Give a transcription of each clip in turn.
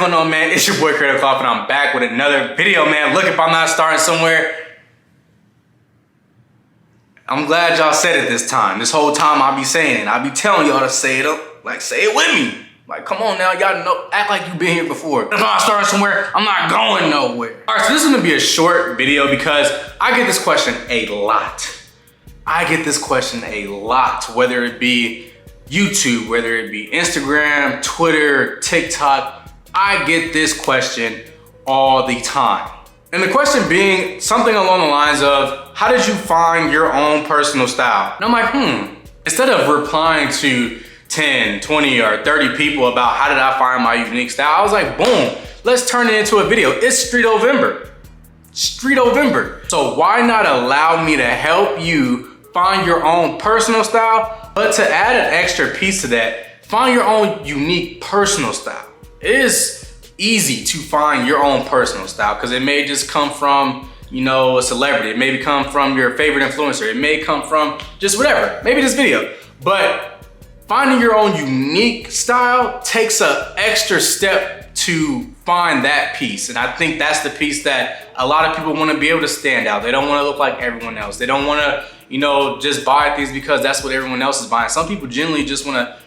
going on, man? It's your boy Gregory Cooper and I'm back with another video, man. Look, if I'm not starting somewhere, I'm glad y'all said it this time. This whole time I be saying it. I be telling y'all to say it up, like say it with me. Like, come on now, y'all know, act like you've been here before. If I'm not starting somewhere, I'm not going nowhere. All right, so this is gonna be a short video because I get this question a lot. I get this question a lot, whether it be YouTube, whether it be Instagram, Twitter, TikTok. I get this question all the time. And the question being something along the lines of, how did you find your own personal style? And I'm like, instead of replying to 10, 20, or 30 people about how did I find my unique style, I was like, boom, let's turn it into a video. It's Streetovember. Streetovember. So why not allow me to help you find your own personal style, but to add an extra piece to that, find your own unique personal style. It is easy to find your own personal style because it may just come from, you know, a celebrity. It may come from your favorite influencer. It may come from just whatever, maybe this video. But finding your own unique style takes an extra step to find that piece. And I think that's the piece that a lot of people want to be able to stand out. They don't want to look like everyone else. They don't want to, you know, just buy things because that's what everyone else is buying. Some people generally just want to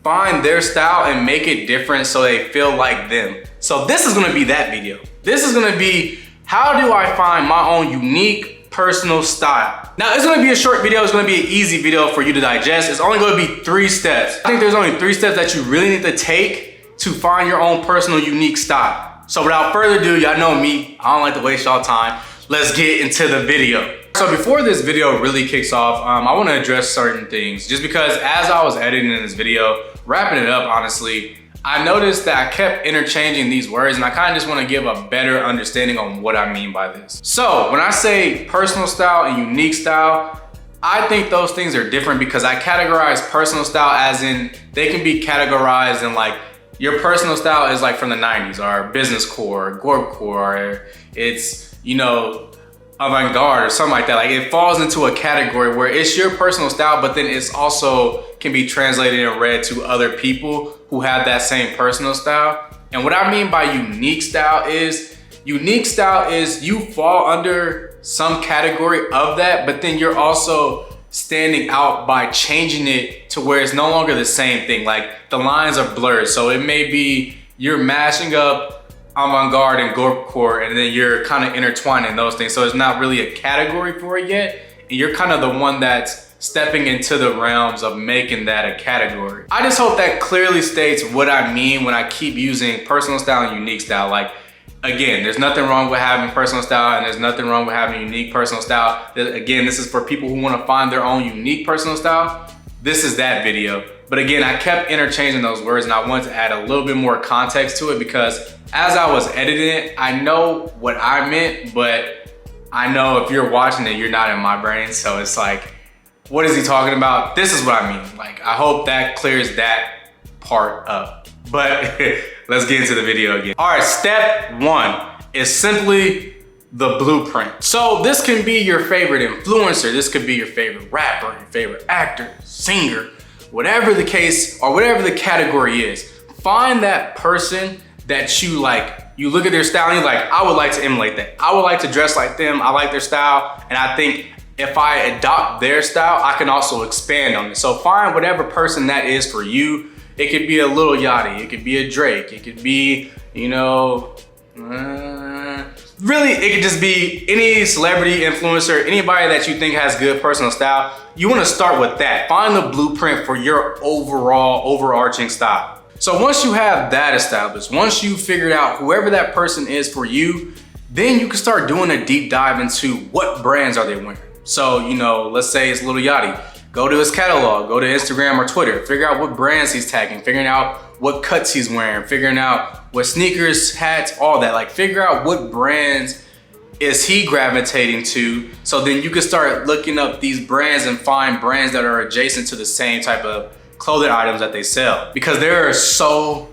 find their style and make it different so they feel like them. So this is going to be that video. This is going to be, how do I find my own unique personal style? Now, it's going to be a short video. It's going to be an easy video for you to digest. It's only going to be 3 steps. I think there's only 3 steps that you really need to take to find your own personal unique style. So without further ado, y'all know me. I don't like to waste y'all time. Let's get into the video. So before this video really kicks off, I want to address certain things just because as I was editing this video, wrapping it up, honestly, I noticed that I kept interchanging these words and I kind of just want to give a better understanding on what I mean by this. So when I say personal style and unique style, I think those things are different because I categorize personal style as in they can be categorized in like your personal style is like from the 90s or business core, or gorp core, or it's, you know, avant-garde or something like that. Like it falls into a category where it's your personal style, but then it's also can be translated and read to other people who have that same personal style. And what I mean by unique style is you fall under some category of that, but then you're also standing out by changing it to where it's no longer the same thing. Like the lines are blurred. So it may be you're mashing up avant-garde and gorpcore and then you're kind of intertwining those things. So it's not really a category for it yet. And you're kind of the one that's stepping into the realms of making that a category. I just hope that clearly states what I mean when I keep using personal style and unique style. Like, again, there's nothing wrong with having personal style and there's nothing wrong with having unique personal style. Again, this is for people who want to find their own unique personal style. This is that video. But again, I kept interchanging those words and I wanted to add a little bit more context to it because as I was editing it, I know what I meant, but I know if you're watching it, you're not in my brain. So it's like, what is he talking about? This is what I mean. Like, I hope that clears that part up. But let's get into the video again. All right, step 1 is simply the blueprint. So this can be your favorite influencer. This could be your favorite rapper, your favorite actor, singer, whatever the case or whatever the category is. Find that person that you like. You look at their style and you're like, I would like to emulate that. I would like to dress like them. I like their style. And I think if I adopt their style, I can also expand on it. So find whatever person that is for you. It could be a Lil Yachty, it could be a Drake, it could be, you know, really, it could just be any celebrity, influencer, anybody that you think has good personal style. You wanna start with that. Find the blueprint for your overarching style. So once you have that established, once you figured out whoever that person is for you, then you can start doing a deep dive into what brands are they wearing. So, you know, let's say it's Lil Yachty. Go to his catalog, go to Instagram or Twitter, figure out what brands he's tagging, figuring out what cuts he's wearing, figuring out what sneakers, hats, all that. Like figure out what brands is he gravitating to. So then you can start looking up these brands and find brands that are adjacent to the same type of clothing items that they sell. Because there are so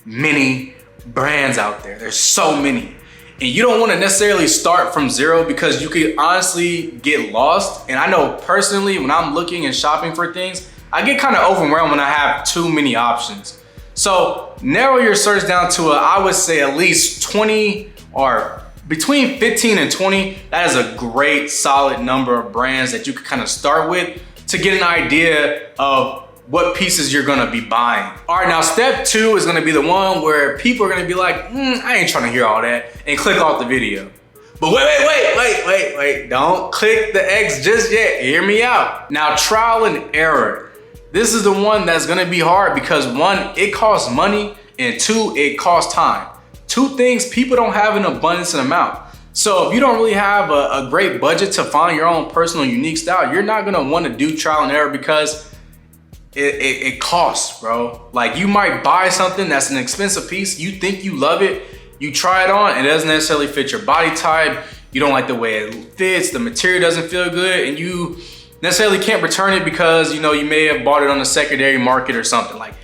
many brands out there. There's so many. And you don't want to necessarily start from zero because you could honestly get lost. And I know personally, when I'm looking and shopping for things, I get kind of overwhelmed when I have too many options. So narrow your search down to I would say at least 20 or between 15 and 20. That is a great solid number of brands that you can kind of start with to get an idea of what pieces you're gonna be buying. All right, now step 2 is gonna be the one where people are gonna be like, I ain't trying to hear all that, and click off the video. But wait, don't click the X just yet, hear me out. Now, trial and error. This is the one that's gonna be hard because 1, it costs money, and 2, it costs time. 2 things people don't have in abundance and amount. So if you don't really have a great budget to find your own personal unique style, you're not gonna wanna do trial and error because it costs, bro. Like, you might buy something that's an expensive piece, you think you love it, you try it on, and it doesn't necessarily fit your body type, you don't like the way it fits, the material doesn't feel good, and you necessarily can't return it because you may have bought it on the secondary market or something. Like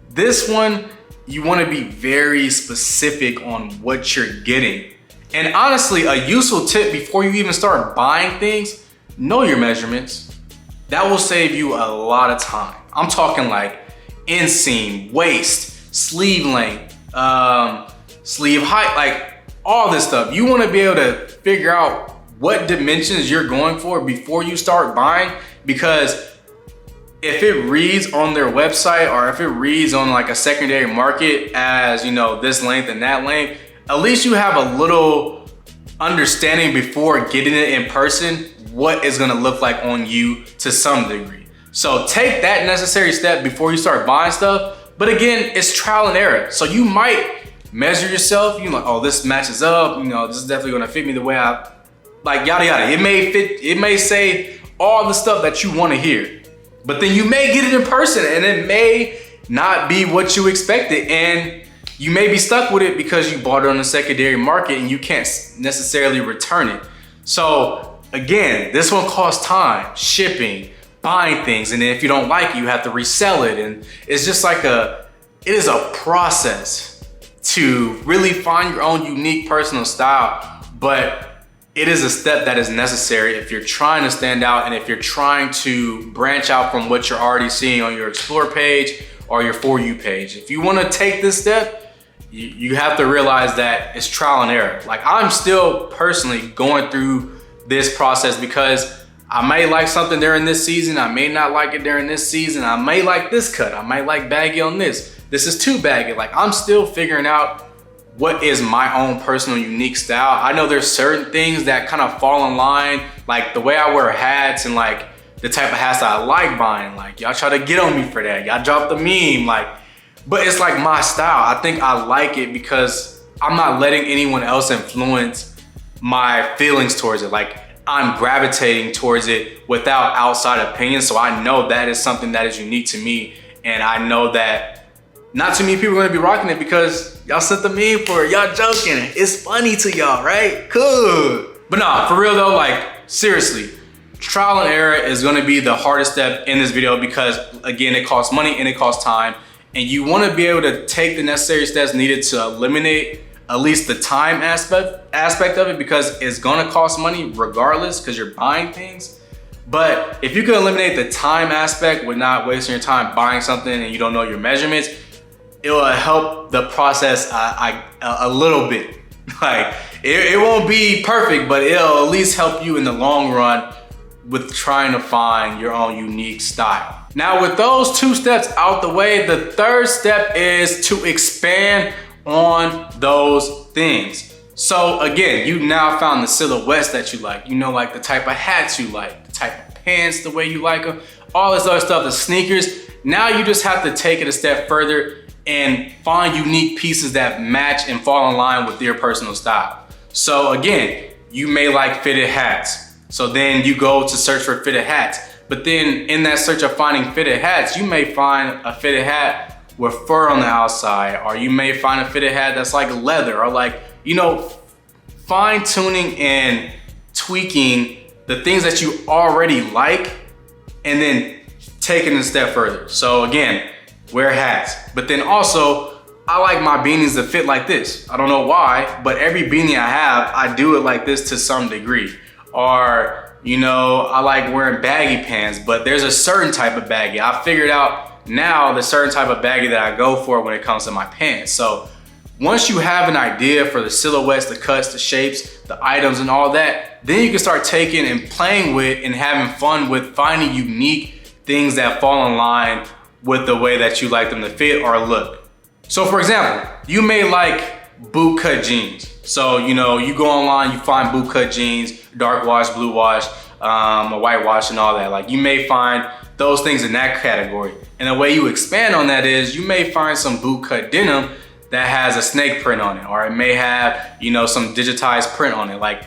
this one, you wanna be very specific on what you're getting. And honestly, a useful tip before you even start buying things, know your measurements. That will save you a lot of time. I'm talking like inseam, waist, sleeve length, sleeve height, like all this stuff. You wanna be able to figure out what dimensions you're going for before you start buying, because if it reads on their website or if it reads on like a secondary market as, this length and that length, at least you have a little understanding before getting it in person what it's gonna look like on you to some degree. So take that necessary step before you start buying stuff. But again, it's trial and error. So you might measure yourself, you're like, oh, this matches up, this is definitely gonna fit me the way I, like yada yada. It may fit, it may say all the stuff that you wanna hear. But then you may get it in person and it may not be what you expected, and you may be stuck with it because you bought it on the secondary market and you can't necessarily return it. So again, this one costs time, shipping, buying things, and then if you don't like it, you have to resell it. And it's just like it is a process to really find your own unique personal style, but it is a step that is necessary if you're trying to stand out and if you're trying to branch out from what you're already seeing on your Explore page or your For You page. If you want to take this step, you have to realize that it's trial and error. Like, I'm still personally going through this process because I may like something during this season, I may not like it during this season, I may like this cut, I might like baggy on this. This is too baggy. Like, I'm still figuring out what is my own personal unique style. I know there's certain things that kind of fall in line, like the way I wear hats and like the type of hats that I like buying. Like, y'all try to get on me for that. Y'all drop the meme, like, but it's like my style. I think I like it because I'm not letting anyone else influence my feelings towards it. Like, I'm gravitating towards it without outside opinion. So I know that is something that is unique to me. And I know that not too many people are gonna be rocking it because y'all sent the meme for it. Y'all joking. It's funny to y'all, right? Cool. But nah, for real though, like seriously, trial and error is gonna be the hardest step in this video because again, it costs money and it costs time. And you wanna be able to take the necessary steps needed to eliminate at least the time aspect of it, because it's gonna cost money regardless because you're buying things. But if you can eliminate the time aspect with not wasting your time buying something and you don't know your measurements, it will help the process a little bit. Like, it won't be perfect, but it'll at least help you in the long run with trying to find your own unique style. Now, with those 2 steps out the way, the 3rd step is to expand on those things. So again, you now found the silhouettes that you like, like the type of hats you like, the type of pants, the way you like them, all this other stuff, the sneakers. Now you just have to take it a step further and find unique pieces that match and fall in line with your personal style. So again, you may like fitted hats. So then you go to search for fitted hats. But then in that search of finding fitted hats, you may find a fitted hat with fur on the outside, or you may find a fitted hat that's like leather, or like, fine tuning and tweaking the things that you already like and then taking it a step further. So again, wear hats. But then also, I like my beanies to fit like this. I don't know why, but every beanie I have, I do it like this to some degree. Or, I like wearing baggy pants, but there's a certain type of baggy. I figured out now the certain type of baggy that I go for when it comes to my pants. So once you have an idea for the silhouettes, the cuts, the shapes, the items and all that, then you can start taking and playing with and having fun with finding unique things that fall in line with the way that you like them to fit or look. So for example, you may like boot cut jeans. So, you know, you go online, you find boot cut jeans, dark wash, blue wash, or white wash and all that. Like you may find those things in that category. And the way you expand on that is you may find some boot cut denim that has a snake print on it, or it may have, you know, some digitized print on it. Like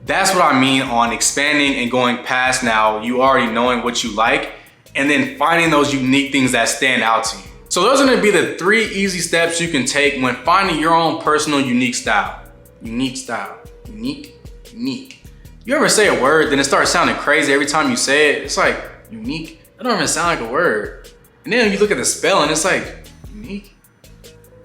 that's what I mean on expanding and going past now you already knowing what you like and then finding those unique things that stand out to you. So those are gonna be the 3 easy steps you can take when finding your own personal unique style. Unique style, unique. You ever say a word, then it starts sounding crazy every time you say it? It's like, unique, that don't even sound like a word. And then you look at the spelling, it's like, unique?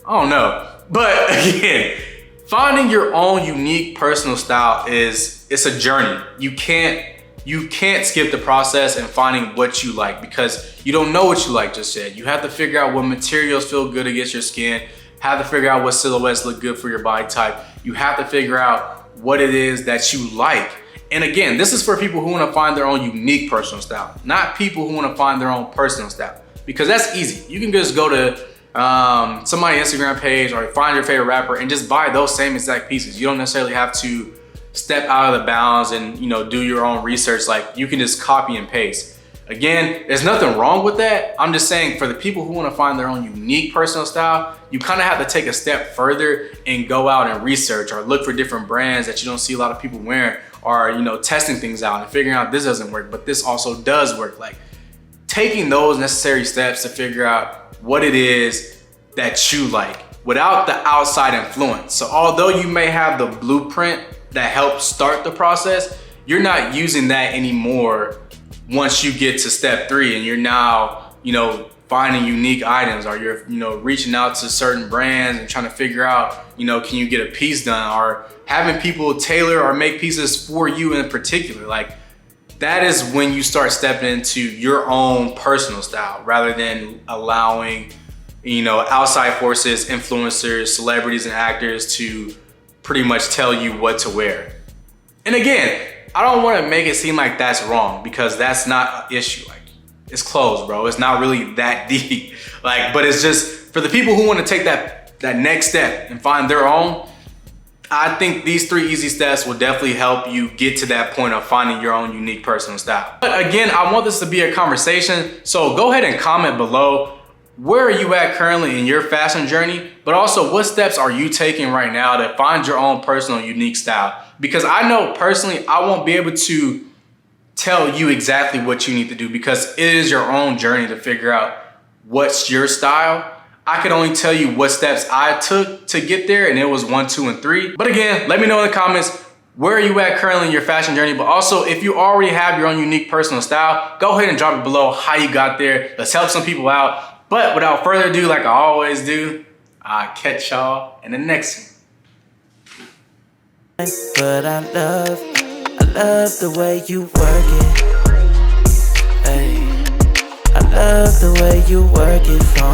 I don't know. But again, finding your own unique personal style it's a journey. You can't skip the process and finding what you like because you don't know what you like just yet. You have to figure out what materials feel good against your skin, have to figure out what silhouettes look good for your body type. You have to figure out what it is that you like. And again, this is for people who want to find their own unique personal style, not people who want to find their own personal style, because that's easy. You can just go to somebody's Instagram page or find your favorite rapper and just buy those same exact pieces. You don't necessarily have to step out of the bounds and, you know, do your own research. Like you can just copy and paste. Again, there's nothing wrong with that. I'm just saying for the people who want to find their own unique personal style, you kind of have to take a step further and go out and research or look for different brands that you don't see a lot of people wearing, or, you know, testing things out and figuring out this doesn't work, but this also does work. Like taking those necessary steps to figure out what it is that you like without the outside influence. So although you may have the blueprint that helps start the process, you're not using that anymore once you get to step 3 and you're now, you know, finding unique items, or you're, you know, reaching out to certain brands and trying to figure out, you know, can you get a piece done, or having people tailor or make pieces for you in particular. Like that is when you start stepping into your own personal style rather than allowing, you know, outside forces, influencers, celebrities and actors to pretty much tell you what to wear. And again, I don't want to make it seem like that's wrong because that's not an issue. Like it's clothes, bro. It's not really that deep. Like, but it's just for the people who want to take that next step and find their own. I think these 3 easy steps will definitely help you get to that point of finding your own unique personal style. But again, I want this to be a conversation. So go ahead and comment below. Where are you at currently in your fashion journey? But also, what steps are you taking right now to find your own personal unique style? Because I know personally, I won't be able to tell you exactly what you need to do because it is your own journey to figure out what's your style. I could only tell you what steps I took to get there, and it was 1, 2, and 3. But again, let me know in the comments, where are you at currently in your fashion journey? But also, if you already have your own unique personal style, go ahead and drop it below how you got there. Let's help some people out. But without further ado, like I always do, I'll catch y'all in the next one. But I love the way you work it. Hey, I love the way you work it.